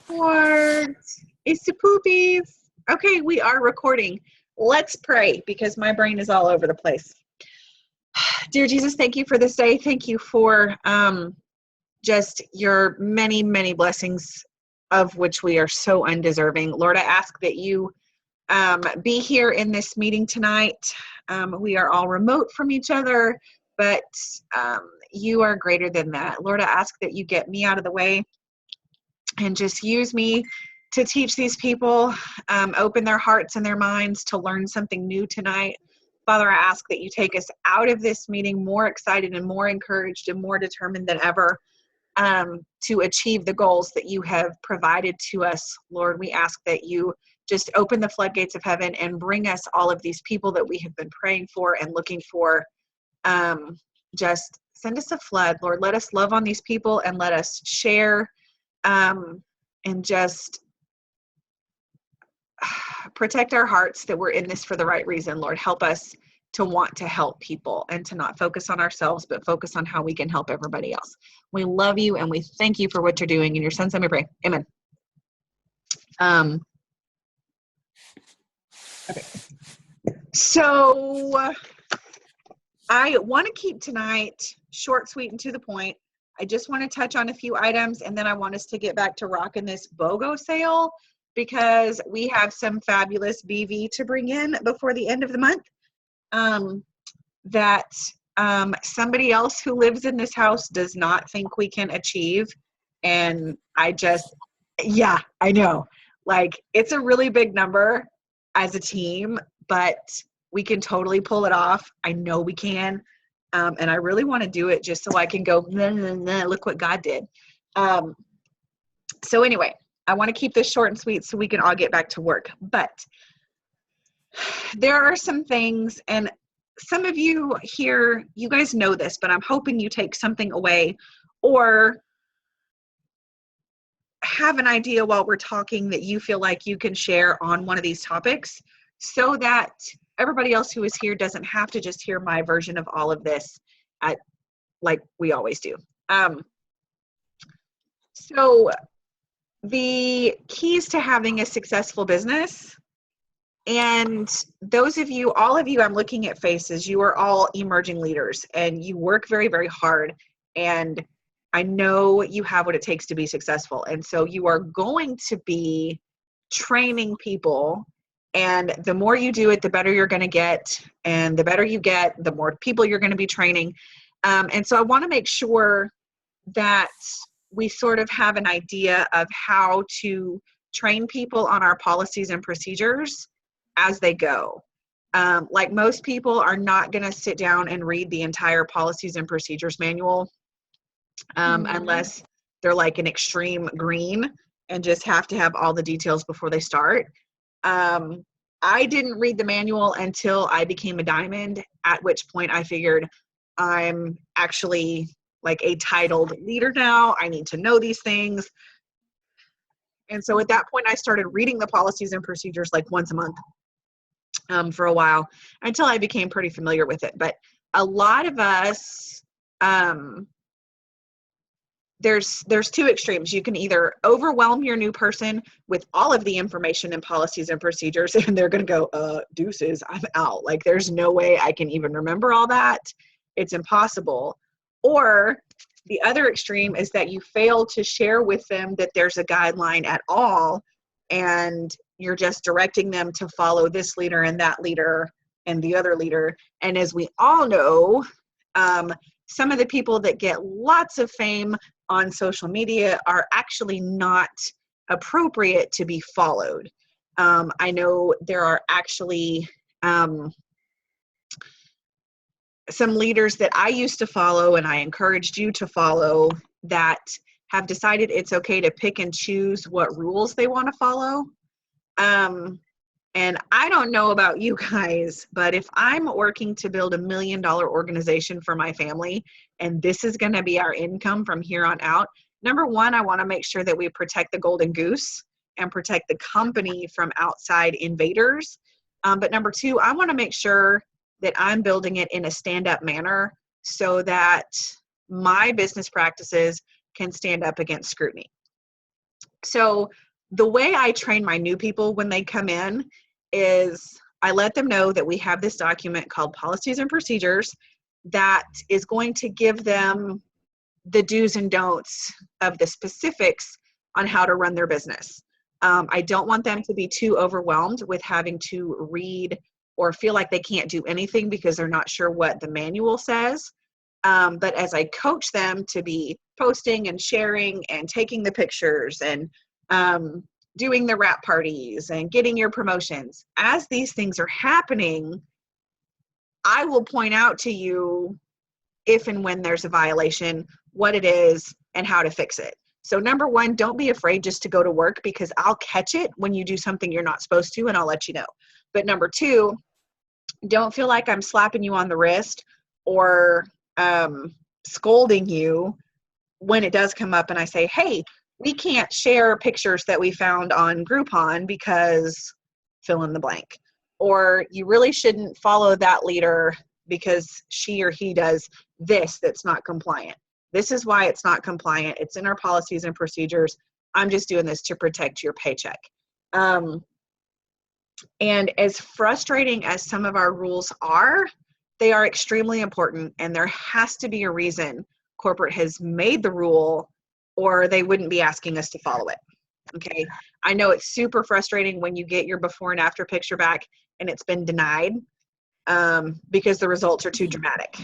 What? It's the poopies. Okay, we are recording. Let's pray because my brain is all over the place. Dear Jesus, thank you for this day. Thank you for just your many, many blessings of which we are so undeserving. Lord, I ask that you be here in this meeting tonight. We are all remote from each other, but you are greater than that. Lord, I ask that you get me out of the way and just use me to teach these people, open their hearts and their minds to learn something new tonight. Father, I ask that you take us out of this meeting more excited and more encouraged and more determined than ever to achieve the goals that you have provided to us. Lord, we ask that you just open the floodgates of heaven and bring us all of these people that we have been praying for and looking for. Just send us a flood, Lord. Let us love on these people and let us share and just protect our hearts that we're in this for the right reason. Lord, help us to want to help people and to not focus on ourselves, but focus on how we can help everybody else. We love you and we thank you for what you're doing. In your son's name we pray. Amen. Okay. So I want to keep tonight short, sweet, and to the point. I just want to touch on a few items, and then I want us to get back to rocking this BOGO sale because we have some fabulous BV to bring in before the end of the month that somebody else who lives in this house does not think we can achieve. And I know. Like, it's a really big number as a team, but we can totally pull it off. I know we can. And I really want to do it just so I can go, nah, nah, nah, look what God did. So anyway, I want to keep this short and sweet so we can all get back to work. But there are some things, and some of you here, you guys know this, but I'm hoping you take something away or have an idea while we're talking that you feel like you can share on one of these topics so that everybody else who is here doesn't have to just hear my version of all of this like we always do. So the keys to having a successful business, and those of you, all of you, I'm looking at faces, you are all emerging leaders and you work very, very hard. And I know you have what it takes to be successful. And so you are going to be training people. And the more you do it, the better you're going to get. And the better you get, the more people you're going to be training. And so I want to make sure that we sort of have an idea of how to train people on our policies and procedures as they go. Like most people are not going to sit down and read the entire policies and procedures manual unless they're like an extreme green and just have to have all the details before they start. I didn't read the manual until I became a diamond, at which point I figured I'm actually like a titled leader now. I need to know these things. And so at that point, I started reading the policies and procedures like once a month for a while until I became pretty familiar with it. But a lot of us, there's two extremes. You can either overwhelm your new person with all of the information and policies and procedures, and they're going to go, deuces, I'm out. Like, there's no way I can even remember all that. It's impossible. Or the other extreme is that you fail to share with them that there's a guideline at all, and you're just directing them to follow this leader and that leader and the other leader. And as we all know, some of the people that get lots of fame on social media are actually not appropriate to be followed. I know there are actually some leaders that I used to follow and I encouraged you to follow that have decided it's okay to pick and choose what rules they want to follow. And I don't know about you guys, but if I'm working to build $1 million organization for my family, and this is going to be our income from here on out, number one, I want to make sure that we protect the golden goose and protect the company from outside invaders. But number two, I want to make sure that I'm building it in a stand-up manner so that my business practices can stand up against scrutiny. So the way I train my new people when they come in is I let them know that we have this document called Policies and Procedures that is going to give them the do's and don'ts of the specifics on how to run their business. I don't want them to be too overwhelmed with having to read or feel like they can't do anything because they're not sure what the manual says. But as I coach them to be posting and sharing and taking the pictures and doing the wrap parties and getting your promotions, as these things are happening, I will point out to you if and when there's a violation, what it is, and how to fix it. So number one, don't be afraid just to go to work, because I'll catch it when you do something you're not supposed to, and I'll let you know. But number two, don't feel like I'm slapping you on the wrist or scolding you when it does come up and I say, hey, we can't share pictures that we found on Groupon because fill in the blank. Or you really shouldn't follow that leader because she or he does this that's not compliant. This is why it's not compliant. It's in our policies and procedures. I'm just doing this to protect your paycheck. And as frustrating as some of our rules are, they are extremely important, and there has to be a reason corporate has made the rule, or they wouldn't be asking us to follow it. Okay. I know it's super frustrating when you get your before and after picture back and it's been denied because the results are too dramatic.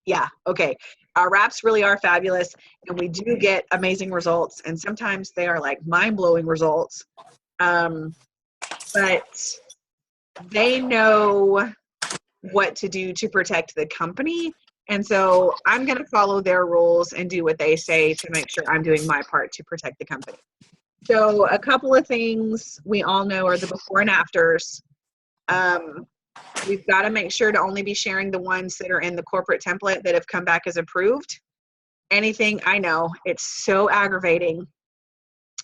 Yeah. Okay. Our wraps really are fabulous, and we do get amazing results, and sometimes they are like mind-blowing results. But they know what to do to protect the company. And so I'm going to follow their rules and do what they say to make sure I'm doing my part to protect the company. So a couple of things we all know are the before and afters. We've got to make sure to only be sharing the ones that are in the corporate template that have come back as approved. Anything, I know, it's so aggravating,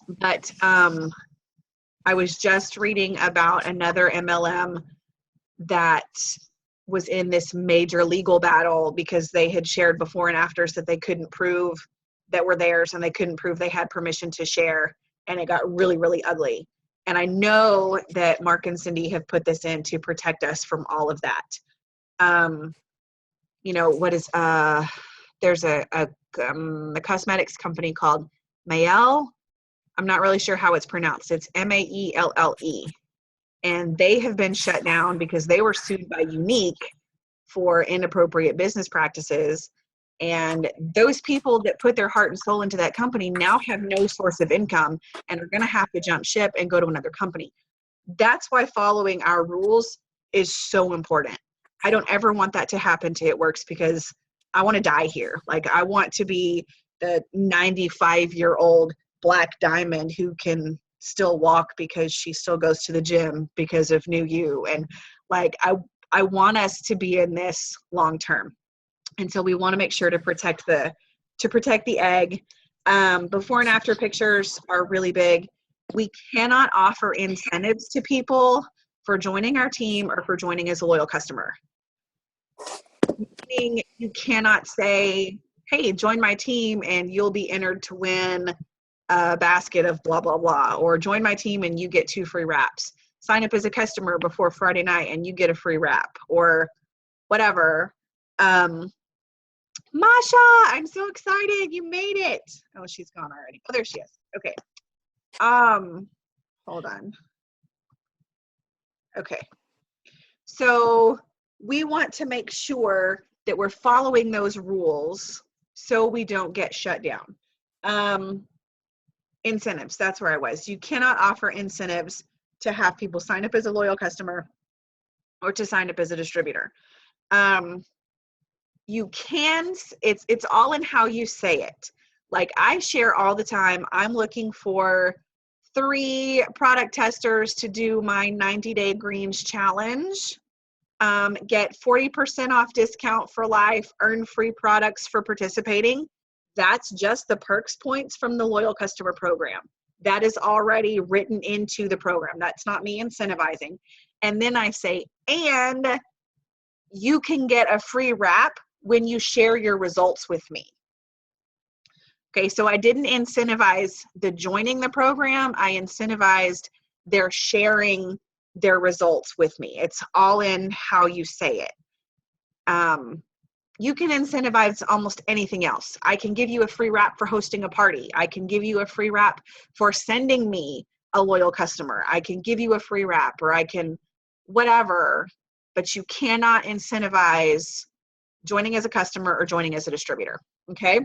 but I was just reading about another MLM that was in this major legal battle because they had shared before and afters that they couldn't prove that were theirs, and they couldn't prove they had permission to share, and it got really, really ugly. And I know that Mark and Cindy have put this in to protect us from all of that. You know, what is, there's a cosmetics company called Maelle. I'm not really sure how it's pronounced. It's Maelle. And they have been shut down because they were sued by Younique for inappropriate business practices. And those people that put their heart and soul into that company now have no source of income and are going to have to jump ship and go to another company. That's why following our rules is so important. I don't ever want that to happen to It Works, because I want to die here. Like, I want to be the 95-year-old black diamond who can still walk because she still goes to the gym because of New You. And like, I want us to be in this long term. And so we want to make sure to protect the egg. Before and after pictures are really big. We cannot offer incentives to people for joining our team or for joining as a loyal customer. Meaning, you cannot say, hey, join my team and you'll be entered to win a basket of blah, blah, blah, or join my team and you get 2 free wraps. Sign up as a customer before Friday night and you get a free wrap, or whatever. Masha, I'm so excited. You made it. Oh, she's gone already. Oh, there she is. Okay. Hold on. Okay. So we want to make sure that we're following those rules so we don't get shut down. Incentives, that's where I was. You cannot offer incentives to have people sign up as a loyal customer or to sign up as a distributor. You can, it's all in how you say it. Like, I share all the time, I'm looking for 3 product testers to do my 90-day greens challenge. Get 40% off discount for life, earn free products for participating. That's just the perks points from the loyal customer program. That is already written into the program. That's not me incentivizing. And then I say, and you can get a free wrap when you share your results with me. Okay, so I didn't incentivize the joining the program. I incentivized their sharing their results with me. It's all in how you say it. You can incentivize almost anything else. I can give you a free wrap for hosting a party. I can give you a free wrap for sending me a loyal customer. I can give you a free wrap, or I can whatever, but you cannot incentivize joining as a customer or joining as a distributor. Okay.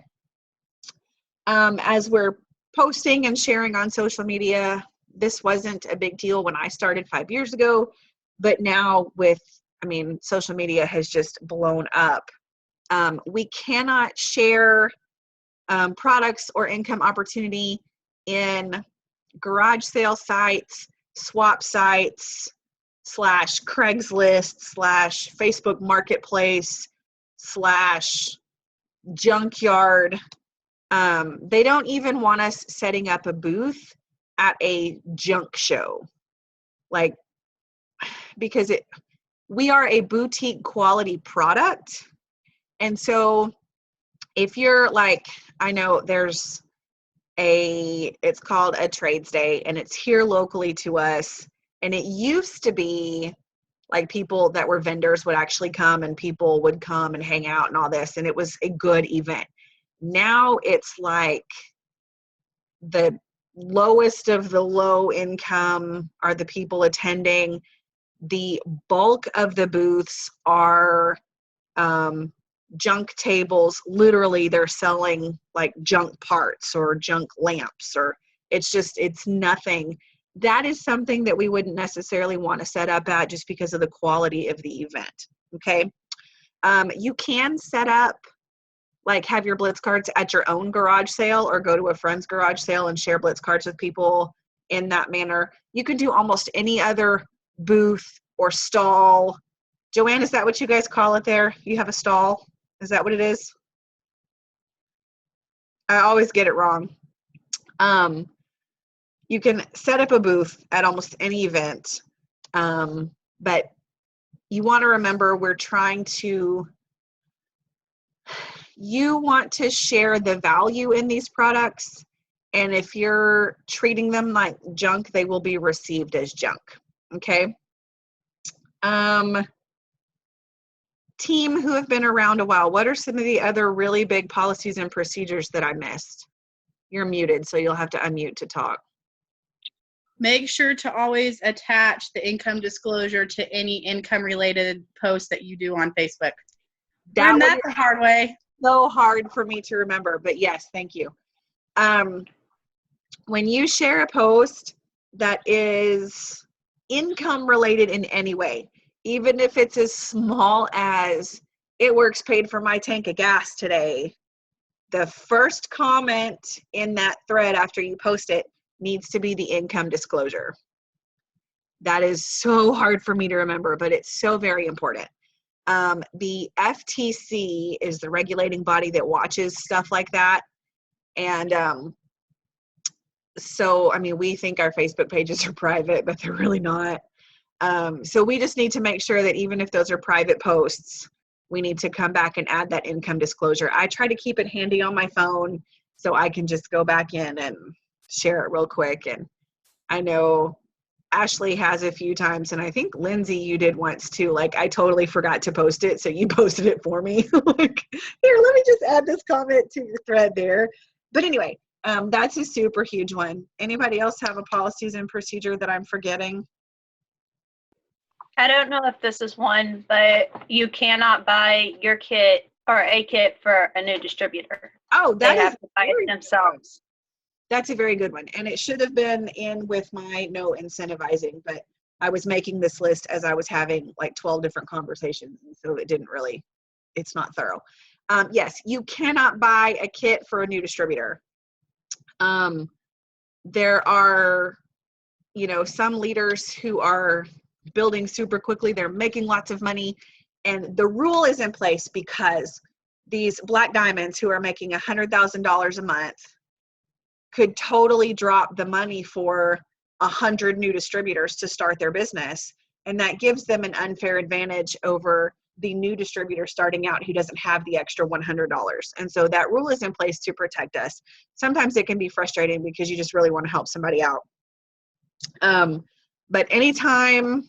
As we're posting and sharing on social media, this wasn't a big deal when I started 5 years ago, but now social media has just blown up. We cannot share products or income opportunity in garage sale sites, swap sites, / Craigslist / Facebook Marketplace / junkyard. They don't even want us setting up a booth at a junk show, because we are a boutique quality product. And so if you're I know there's it's called a trades day, and it's here locally to us. And it used to be people that were vendors would actually come, and people would come and hang out and all this. And it was a good event. Now it's the lowest of the low income are the people attending. The bulk of the booths are junk tables. Literally, they're selling junk parts or junk lamps, or it's nothing. That is something that we wouldn't necessarily want to set up at, just because of the quality of the event. Okay. You can set up, have your Blitz cards at your own garage sale, or go to a friend's garage sale and share Blitz cards with people in that manner. You can do almost any other booth or stall. Joanne, is that what you guys call it there? You have a stall? Is that what it is? I always get it wrong. You can set up a booth at almost any event, but you want to remember you want to share the value in these products, and if you're treating them like junk, they will be received as junk. Okay. Team who have been around a while, what are some of the other really big policies and procedures that I missed? You're muted, so you'll have to unmute to talk. Make sure to always attach the income disclosure to any income related post that you do on Facebook. That's the hard way. So hard for me to remember, but yes, thank you. When you share a post that is income related in any way, even if it's as small as "it works paid for my tank of gas today," the first comment in that thread after you post it needs to be the income disclosure. That is so hard for me to remember, but it's so very important. The FTC is the regulating body that watches stuff like that. And we think our Facebook pages are private, but they're really not. So we just need to make sure that even if those are private posts, we need to come back and add that income disclosure. I try to keep it handy on my phone so I can just go back in and share it real quick. And I know Ashley has a few times, and I think Lindsay, you did once too. I totally forgot to post it, so you posted it for me. Here, let me just add this comment to your thread there. But anyway, that's a super huge one. Anybody else have a policies and procedure that I'm forgetting? I don't know if this is one, but you cannot buy your kit or a kit for a new distributor. Oh, they have to buy it themselves. That's a very good one. And it should have been in with my no incentivizing, but I was making this list as I was having 12 different conversations. And so it's not thorough. Yes, you cannot buy a kit for a new distributor. There are, some leaders who are building super quickly. They're making lots of money. And the rule is in place because these black diamonds who are making $100,000 a month could totally drop the money for 100 new distributors to start their business. And that gives them an unfair advantage over the new distributor starting out who doesn't have the extra $100. And so that rule is in place to protect us. Sometimes it can be frustrating because you just really want to help somebody out. But anytime,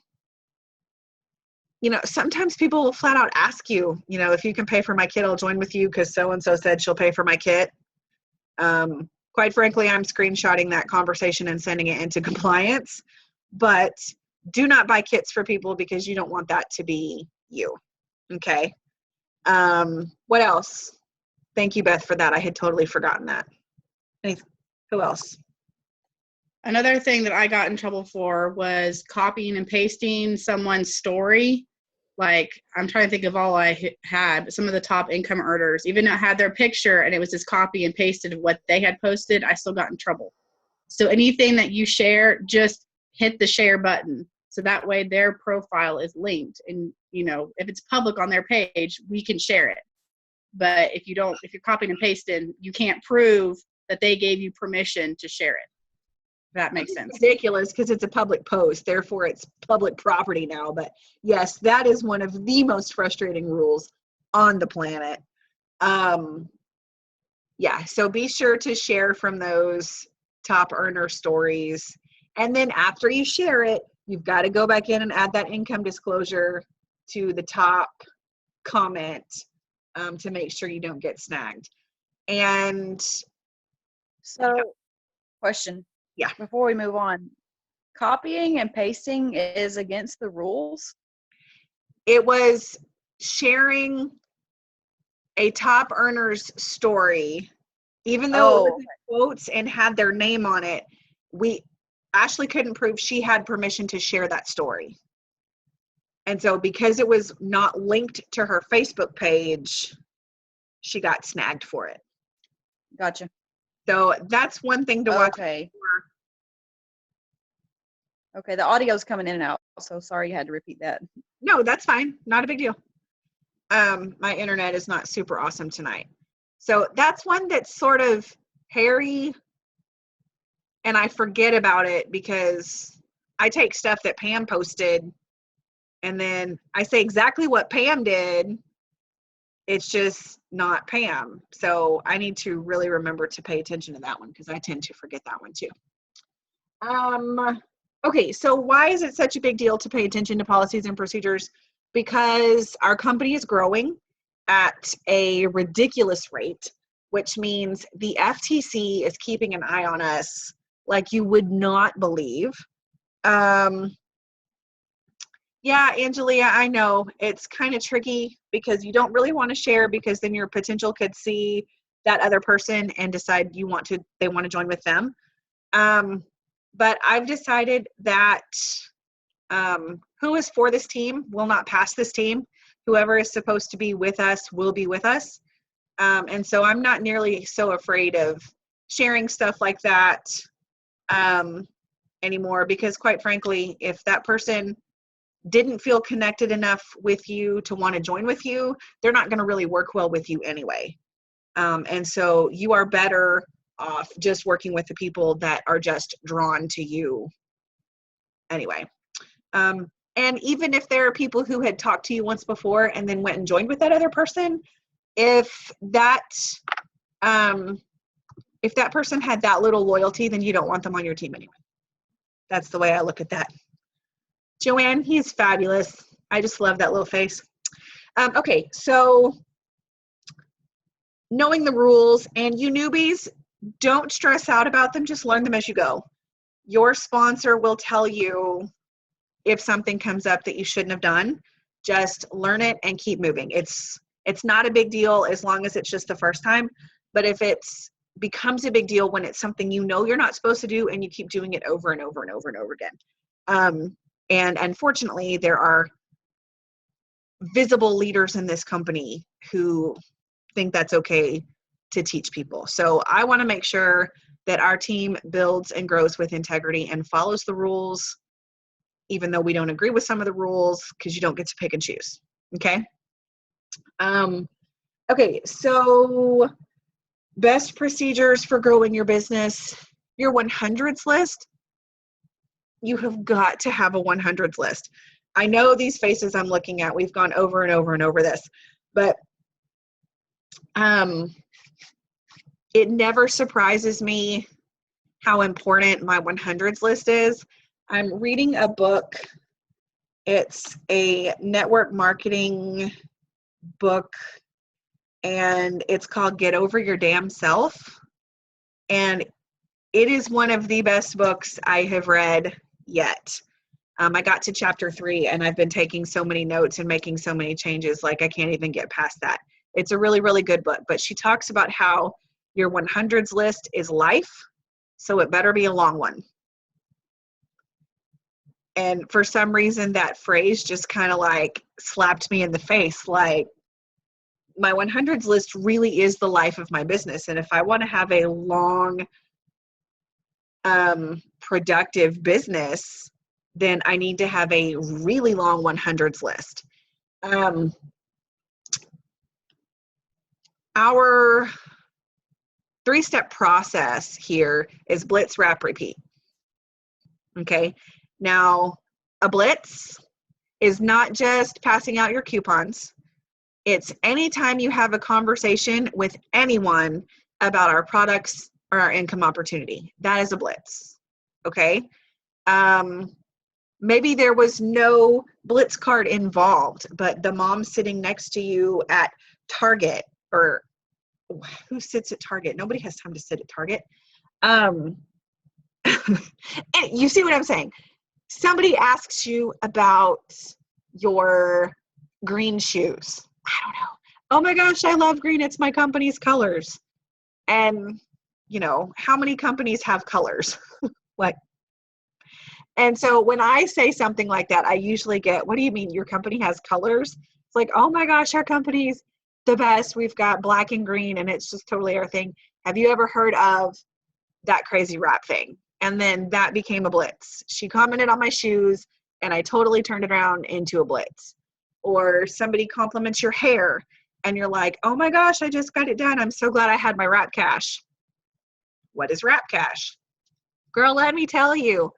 sometimes people will flat out ask you, if you can pay for my kit, I'll join with you because so-and-so said she'll pay for my kit. Quite frankly, I'm screenshotting that conversation and sending it into compliance, but do not buy kits for people because you don't want that to be you. Okay. What else? Thank you, Beth, for that. I had totally forgotten that. Who else? Another thing that I got in trouble for was copying and pasting someone's story. Like, I'm trying to think of all I had, but some of the top income earners, even though I had their picture and it was just copy and pasted of what they had posted, I still got in trouble. So anything that you share, just hit the share button. So that way their profile is linked. And, if it's public on their page, we can share it. But if you're copying and pasting, you can't prove that they gave you permission to share it. That makes sense. Ridiculous because it's a public post, therefore it's public property now. But yes, that is one of the most frustrating rules on the planet. Yeah, so be sure to share from those top earner stories. And then after you share it, you've got to go back in and add that income disclosure to the top comment to make sure you don't get snagged. And so, question. Yeah. Before we move on, copying and pasting is against the rules? It was sharing a top earner's story, even though it was in quotes and had their name on it. Ashley couldn't prove she had permission to share that story. And so because it was not linked to her Facebook page, she got snagged for it. Gotcha. So that's one thing to watch. Okay. Okay, the audio's coming in and out, so sorry you had to repeat that. No, that's fine. Not a big deal. My internet is not super awesome tonight. So that's one that's sort of hairy, and I forget about it because I take stuff that Pam posted and then I say exactly what Pam did. It's just not Pam. So I need to really remember to pay attention to that one because I tend to forget that one too. Okay, so why is it such a big deal to pay attention to policies and procedures? Because our company is growing at a ridiculous rate, which means the FTC is keeping an eye on us like you would not believe. Yeah, Angelia, I know it's kind of tricky because you don't really want to share because then your potential could see that other person and decide they want to join with them. But I've decided that who is for this team will not pass this team. Whoever is supposed to be with us will be with us. And so I'm not nearly so afraid of sharing stuff like that anymore because quite frankly, if that person didn't feel connected enough with you to want to join with you, they're not going to really work well with you anyway. And so you are better off just working with the people that are just drawn to you anyway. And even if there are people who had talked to you once before and then went and joined with that other person, if that person had that little loyalty, then you don't want them on your team anyway. That's the way I look at that. Joanne, he's fabulous. I just love that little face. Okay, so knowing the rules, and you newbies, don't stress out about them, just learn them as you go. Your sponsor will tell you if something comes up that you shouldn't have done. Just learn it and keep moving. It's not a big deal as long as it's just the first time, but if it becomes a big deal when it's something you know you're not supposed to do and you keep doing it over and over and over and over again. And unfortunately, there are visible leaders in this company who think that's okay to teach people. So I want to make sure that our team builds and grows with integrity and follows the rules, even though we don't agree with some of the rules, because you don't get to pick and choose. Okay. Okay. So best procedures for growing your business, your 100s list. You have got to have a 100s list. I know these faces I'm looking at, we've gone over and over and over this, but it never surprises me how important my 100s list is. I'm reading a book. It's a network marketing book, and it's called Get Over Your Damn Self. And it is one of the best books I have read yet. I got to chapter 3, and I've been taking so many notes and making so many changes, like I can't even get past that. It's a really, really good book, but she talks about how your 100s list is life, so it better be a long one. And for some reason, that phrase just kind of like slapped me in the face. Like, my 100s list really is the life of my business. And if I want to have a long, productive business, then I need to have a really long 100s list. Our 3-step process here is blitz, wrap, repeat. Okay. Now, a blitz is not just passing out your coupons. It's anytime you have a conversation with anyone about our products or our income opportunity. That is a blitz. Okay. Maybe there was no blitz card involved, but the mom sitting next to you at Target, or who sits at Target? Nobody has time to sit at Target. And you see what I'm saying? Somebody asks you about your green shoes. I don't know. Oh my gosh, I love green. It's my company's colors. And, you know, how many companies have colors? Like, and so when I say something like that, I usually get, what do you mean your company has colors? It's like, oh my gosh, our company's the best. We've got black and green, and it's just totally our thing. Have you ever heard of that crazy wrap thing? And then that became a blitz. She commented on my shoes, and I totally turned it around into a blitz. Or somebody compliments your hair, and you're like, oh my gosh, I just got it done. I'm so glad I had my wrap cash. What is wrap cash? Girl, let me tell you.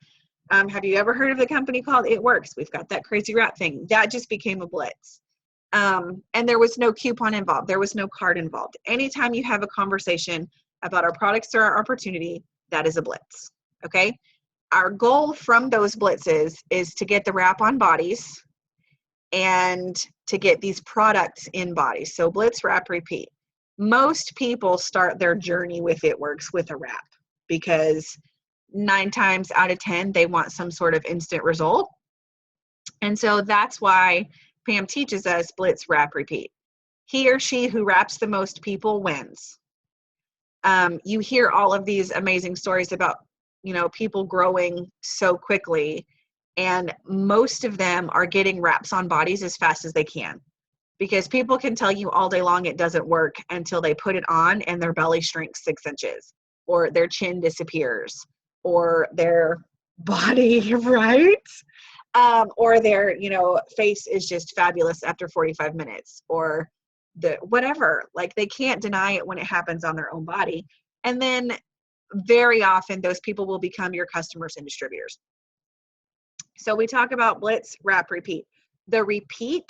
Have you ever heard of the company called It Works? We've got that crazy wrap thing. That just became a blitz. And there was no coupon involved. There was no card involved. Anytime you have a conversation about our products or our opportunity, that is a blitz. Okay. Our goal from those blitzes is to get the wrap on bodies and to get these products in bodies. So blitz, wrap, repeat. Most people start their journey with It Works with a wrap, because 9 times out of 10, they want some sort of instant result. And so that's why Pam teaches us blitz, wrap, repeat. He or she who wraps the most people wins. You hear all of these amazing stories about, you know, people growing so quickly, and most of them are getting wraps on bodies as fast as they can, because people can tell you all day long it doesn't work until they put it on and their belly shrinks 6 inches, or their chin disappears, or their body, right? Or their, you know, face is just fabulous after 45 minutes, or the whatever. Like, they can't deny it when it happens on their own body. And then very often those people will become your customers and distributors. So we talk about blitz, wrap, repeat. The repeat,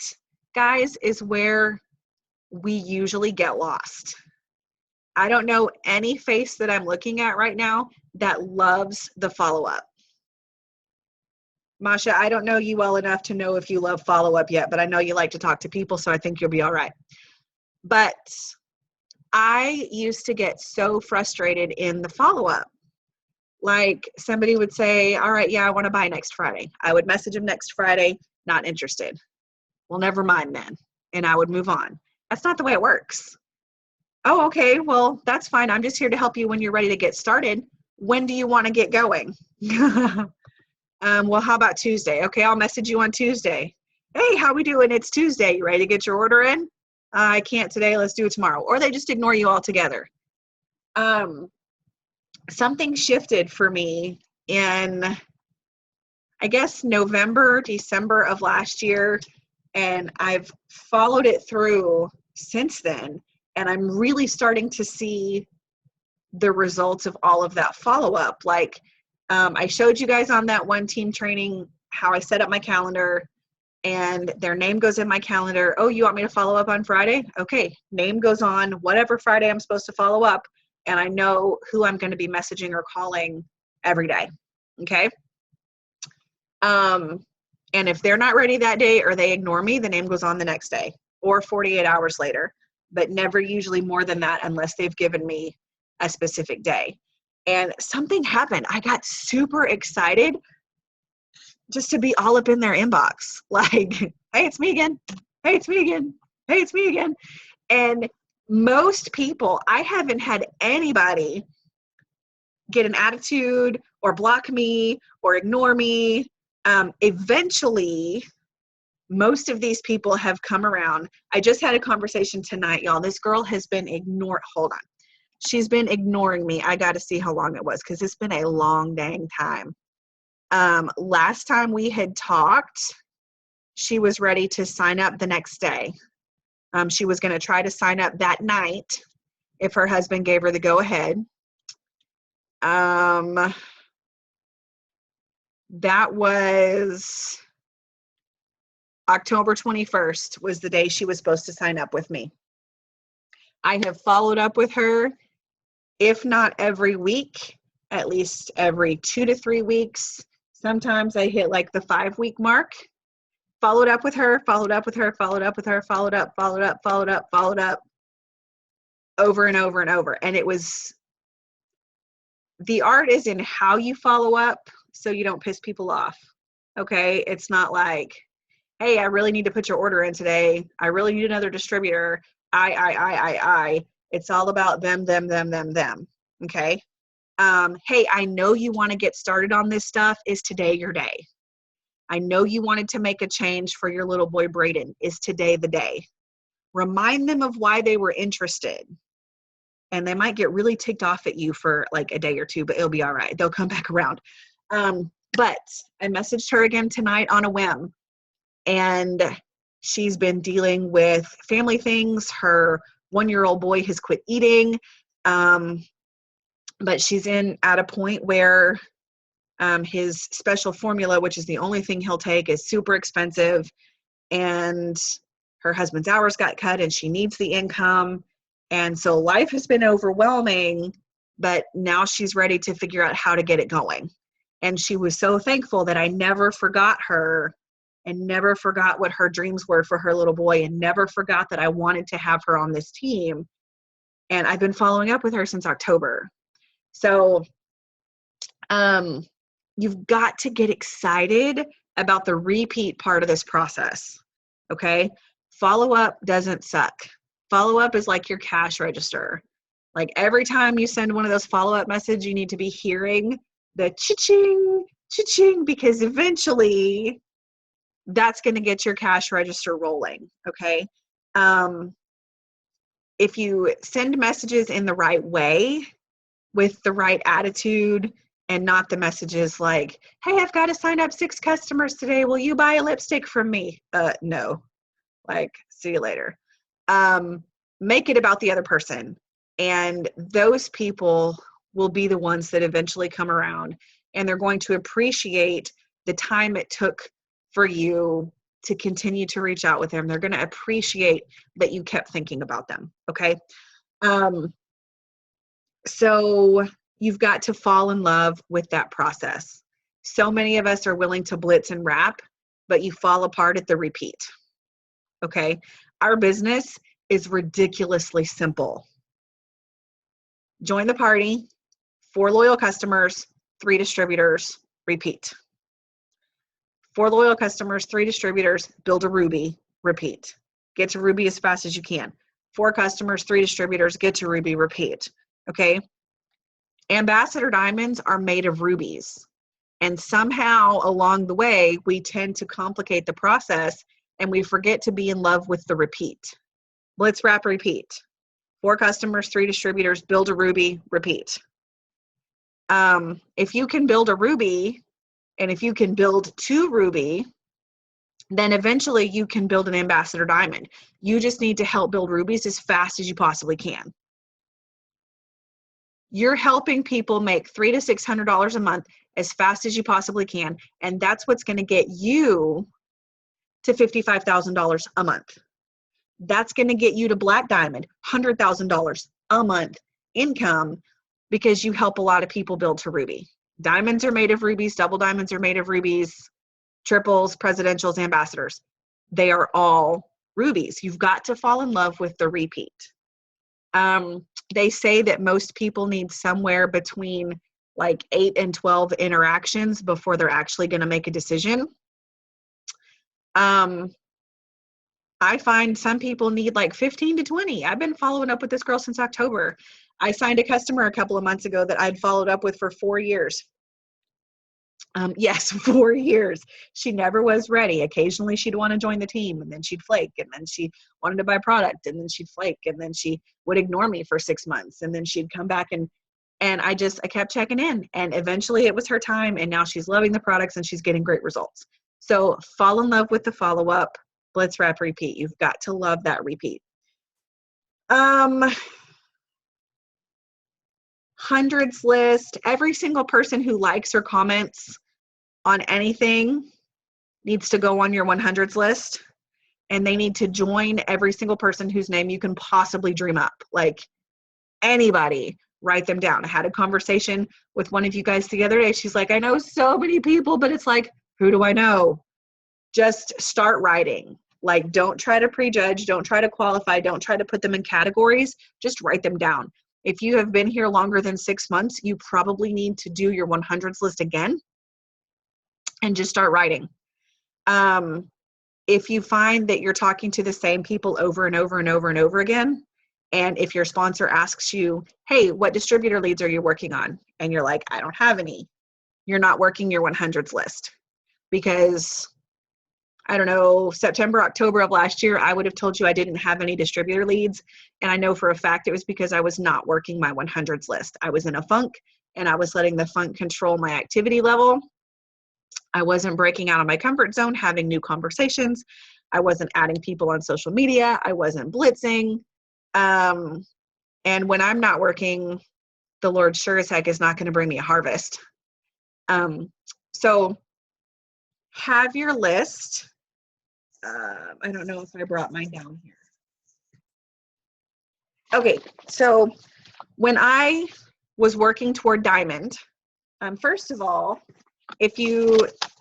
guys, is where we usually get lost. I don't know any face that I'm looking at right now that loves the follow-up. Masha, I don't know you well enough to know if you love follow-up yet, but I know you like to talk to people, so I think you'll be all right. But I used to get so frustrated in the follow-up. Like, somebody would say, all right, yeah, I want to buy next Friday. I would message them next Friday, not interested. Well, never mind then. And I would move on. That's not the way it works. Oh, okay, well, that's fine. I'm just here to help you when you're ready to get started. When do you want to get going? Well, how about Tuesday? Okay, I'll message you on Tuesday. Hey, how we doing? It's Tuesday. You ready to get your order in? I can't today. Let's do it tomorrow. Or they just ignore you altogether. Something shifted for me in, I guess, November, December of last year, and I've followed it through since then. And I'm really starting to see the results of all of that follow-up. Like, I showed you guys on that one team training how I set up my calendar. and their name goes in my calendar. Oh, you want me to follow up on Friday? Okay, name goes on whatever Friday I'm supposed to follow up, and I know who I'm going to be messaging or calling every day. Okay. And if they're not ready that day or they ignore me, the name goes on the next day or 48 hours later, but never usually more than that unless they've given me a specific day. And something happened. I got super excited just to be all up in their inbox. Like, hey, it's me again. Hey, it's me again. Hey, it's me again. And most people, I haven't had anybody get an attitude or block me or ignore me. Eventually, most of these people have come around. I just had a conversation tonight, y'all. This girl has been hold on. She's been ignoring me. I got to see how long it was because it's been a long dang time. Last time we had talked, she was ready to sign up the next day. She was going to try to sign up that night if her husband gave her the go ahead. That was October 21st was the day she was supposed to sign up with me. I have followed up with her, if not every week, at least every 2 to 3 weeks. Sometimes I hit like the 5-week mark. Followed up with her, followed up with her, followed up with her, followed up, over and over and over. And it was, the art is in how you follow up so you don't piss people off. Okay. It's not like, hey, I really need to put your order in today. I really need another distributor. I. It's all about them. Okay. Hey, I know you want to get started on this stuff. Is today your day? I know you wanted to make a change for your little boy, Braden. Is today the day? Remind them of why they were interested. And they might get really ticked off at you for like a day or two, but it'll be all right. They'll come back around. But I messaged her again tonight on a whim. And she's been dealing with family things. Her 1-year-old boy has quit eating. But she's at a point where his special formula, which is the only thing he'll take, is super expensive. And her husband's hours got cut and she needs the income. And so life has been overwhelming, but now she's ready to figure out how to get it going. And she was so thankful that I never forgot her and never forgot what her dreams were for her little boy and never forgot that I wanted to have her on this team. And I've been following up with her since October. So you've got to get excited about the repeat part of this process. Okay. Follow up doesn't suck. Follow up is like your cash register. Like every time you send one of those follow up messages, you need to be hearing the cha-ching, cha-ching, because eventually that's going to get your cash register rolling. Okay. If you send messages in the right way with the right attitude and not the messages like, hey, I've got to sign up 6 customers today. Will you buy a lipstick from me? No. Like, see you later. Make it about the other person. And those people will be the ones that eventually come around and they're going to appreciate the time it took for you to continue to reach out with them. They're going to appreciate that you kept thinking about them. Okay. So you've got to fall in love with that process. So many of us are willing to blitz and wrap, but you fall apart at the repeat. Okay. Our business is ridiculously simple. Join the party, 4 loyal customers, 3 distributors, repeat. 4 loyal customers, 3 distributors, build a Ruby, repeat. Get to Ruby as fast as you can. 4 customers, 3 distributors, get to Ruby, repeat. Okay. Ambassador diamonds are made of rubies. And somehow along the way, we tend to complicate the process and we forget to be in love with the repeat. Blitz, wrap, repeat. 4 customers, 3 distributors, build a Ruby, repeat. If you can build a Ruby and if you can build 2 Ruby, then eventually you can build an ambassador diamond. You just need to help build rubies as fast as you possibly can. You're helping people make $300 to $600 a month as fast as you possibly can. And that's what's going to get you to $55,000 a month. That's going to get you to Black Diamond, $100,000 a month income, because you help a lot of people build to Ruby. Diamonds are made of rubies, double diamonds are made of rubies, triples, presidentials, ambassadors. They are all rubies. You've got to fall in love with the repeat. They say that most people need somewhere between like 8 and 12 interactions before they're actually going to make a decision. I find some people need like 15 to 20. I've been following up with this girl since October. I signed a customer a couple of months ago that I'd followed up with for 4 years. Yes, 4 years. She never was ready. Occasionally she'd want to join the team, and then she'd flake, and then she wanted to buy product, and then she'd flake, and then she would ignore me for 6 months, and then she'd come back, and I kept checking in, and eventually it was her time, and now she's loving the products and she's getting great results. So fall in love with the follow-up, blitz, wrap, repeat. You've got to love that repeat. Hundreds list. Every single person who likes or comments on anything needs to go on your 100s list, and they need to join every single person whose name you can possibly dream up. Like anybody, write them down. I had a conversation with one of you guys the other day. She's like, I know so many people, but it's like, who do I know? Just start writing. Like, don't try to prejudge. Don't try to qualify. Don't try to put them in categories. Just write them down. If you have been here longer than 6 months, you probably need to do your 100s list again and just start writing. If you find that you're talking to the same people over and over and over and over again, and if your sponsor asks you, hey, what distributor leads are you working on? And you're like, I don't have any. You're not working your 100s list. Because, I don't know, September, October of last year, I would have told you I didn't have any distributor leads. And I know for a fact it was because I was not working my 100s list. I was in a funk, and I was letting the funk control my activity level. I wasn't breaking out of my comfort zone, having new conversations. I wasn't adding people on social media. I wasn't blitzing. And when I'm not working, the Lord sure as heck is not going to bring me a harvest. So have your list. I don't know if I brought mine down here. Okay, so when I was working toward Diamond, first of all,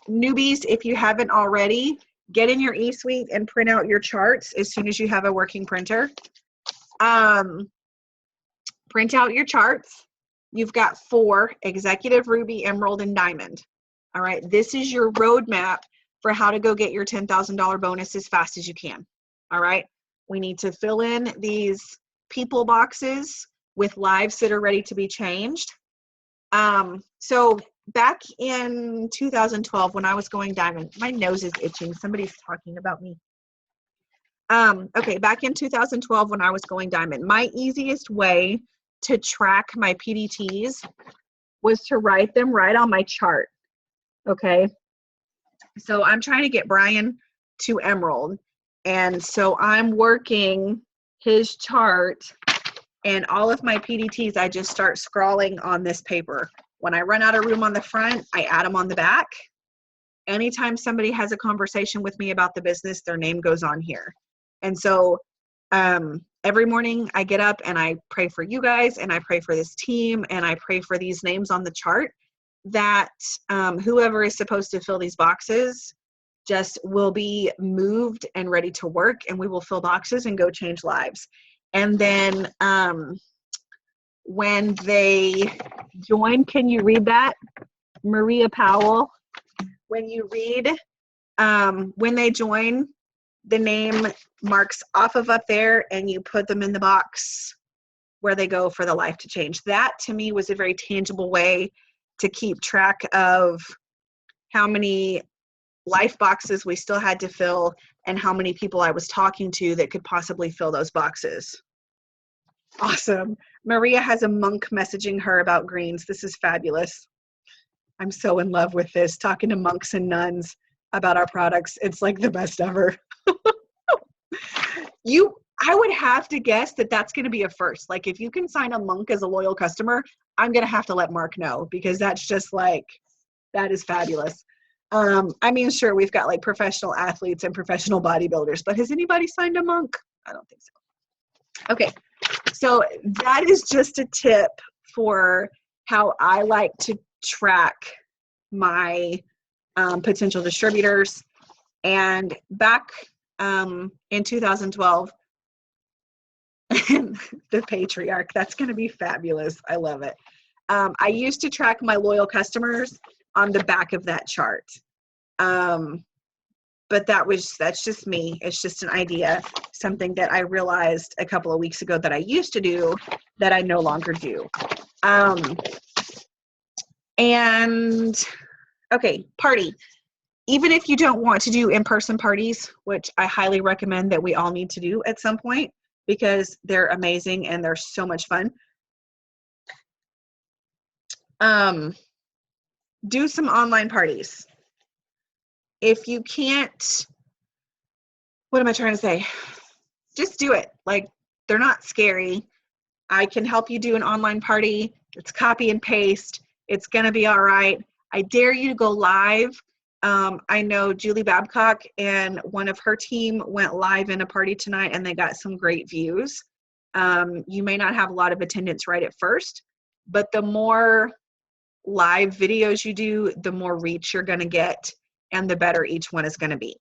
newbies, if you haven't already, get in your eSuite and print out your charts as soon as you have a working printer. Print out your charts. You've got 4: Executive, Ruby, Emerald, and Diamond. All right, this is your roadmap for how to go get your $10,000 bonus as fast as you can. All right, we need to fill in these people boxes with lives that are ready to be changed. So back in 2012, when I was going Diamond, my nose is itching. Somebody's talking about me. Okay, back in 2012, when I was going Diamond, my easiest way to track my PDTs was to write them right on my chart. Okay, so I'm trying to get Brian to Emerald, and so I'm working his chart, and all of my PDTs, I just start scrawling on this paper. When I run out of room on the front, I add them on the back. Anytime somebody has a conversation with me about the business, their name goes on here. And so every morning I get up and I pray for you guys, and I pray for this team, and I pray for these names on the chart, that whoever is supposed to fill these boxes just will be moved and ready to work, and we will fill boxes and go change lives. And then when they join, can you read that? Maria Powell, when you read, when they join, the name marks off of up there, and you put them in the box where they go for the life to change. That to me was a very tangible way to keep track of how many life boxes we still had to fill and how many people I was talking to that could possibly fill those boxes. Awesome. Maria has a monk messaging her about greens. This is fabulous. I'm so in love with this, talking to monks and nuns about our products. It's like the best ever. I would have to guess that that's going to be a first. Like, if you can sign a monk as a loyal customer, I'm going to have to let Mark know, because that's just like, that is fabulous. I mean, sure, we've got like professional athletes and professional bodybuilders, but has anybody signed a monk? I don't think so. Okay, so that is just a tip for how I like to track my potential distributors. And back in 2012, the patriarch, that's going to be fabulous. I love it. I used to track my loyal customers on the back of that chart. But that's just me. It's just an idea, something that I realized a couple of weeks ago that I used to do that I no longer do. And okay, party. Even if you don't want to do in-person parties, which I highly recommend that we all need to do at some point because they're amazing and they're so much fun. Do some online parties. If you can't, what am I trying to say? Just do it. Like, they're not scary. I can help you do an online party. It's copy and paste. It's going to be all right. I dare you to go live. I know Julie Babcock and one of her team went live in a party tonight and they got some great views. You may not have a lot of attendance right at first, but the more live videos you do, the more reach you're going to get and the better each one is going to be.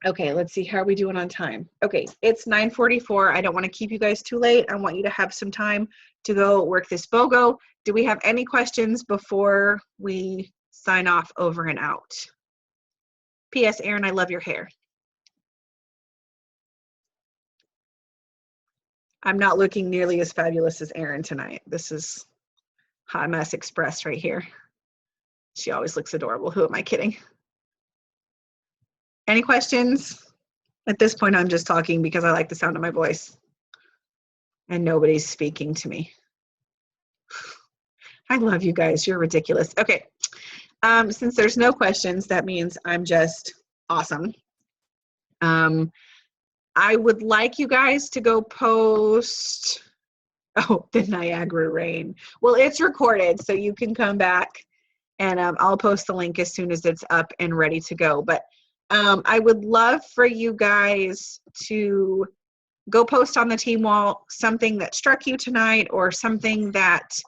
Okay, let's see. How are we doing on time? Okay, it's 9:44. I don't want to keep you guys too late. I want you to have some time to go work this BOGO. Do we have any questions before we sign off over and out? P.S. Erin, I love your hair. I'm not looking nearly as fabulous as Erin tonight. This is Hot Mess Express right here. She always looks adorable. Who am I kidding? Any questions? At this point, I'm just talking because I like the sound of my voice. And nobody's speaking to me. I love you guys. You're ridiculous. Okay. Since there's no questions, that means I'm just awesome. I would like you guys to go post, the Niagara rain. Well, it's recorded, so you can come back and I'll post the link as soon as it's up and ready to go. But I would love for you guys to go post on the team wall something that struck you tonight or something that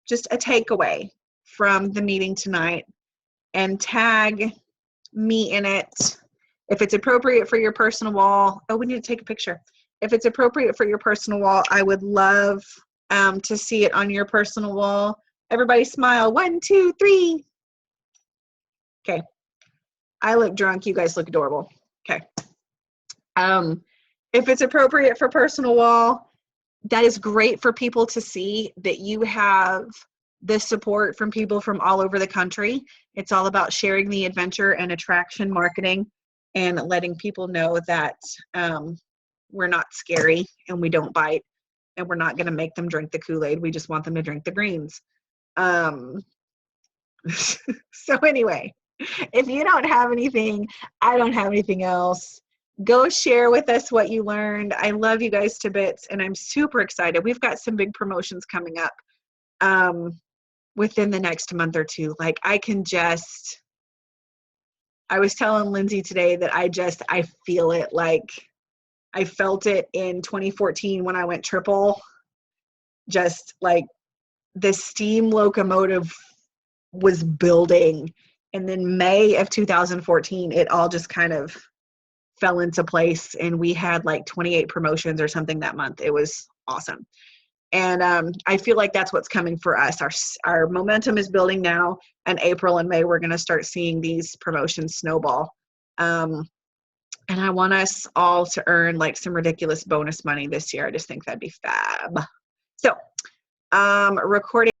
just a takeaway from the meeting tonight and tag me in it. If it's appropriate for your personal wall, we need to take a picture. If it's appropriate for your personal wall, I would love to see it on your personal wall. Everybody smile. 1, 2, 3. Okay. I look drunk. You guys look adorable. Okay. If it's appropriate for personal wall, that is great for people to see that you have the support from people from all over the country. It's all about sharing the adventure and attraction marketing and letting people know that we're not scary and we don't bite and we're not going to make them drink the Kool-Aid. We just want them to drink the greens. So anyway, if you don't have anything, I don't have anything else. Go share with us what you learned. I love you guys to bits, and I'm super excited. We've got some big promotions coming up within the next month or two. Like I was telling Lindsay today that I feel it. Like I felt it in 2014 when I went triple. Just like the steam locomotive was building. And then May of 2014, it all just kind of fell into place. And we had like 28 promotions or something that month. It was awesome. And I feel like that's what's coming for us. Our momentum is building now. And April and May, we're going to start seeing these promotions snowball. And I want us all to earn like some ridiculous bonus money this year. I just think that'd be fab. So recording.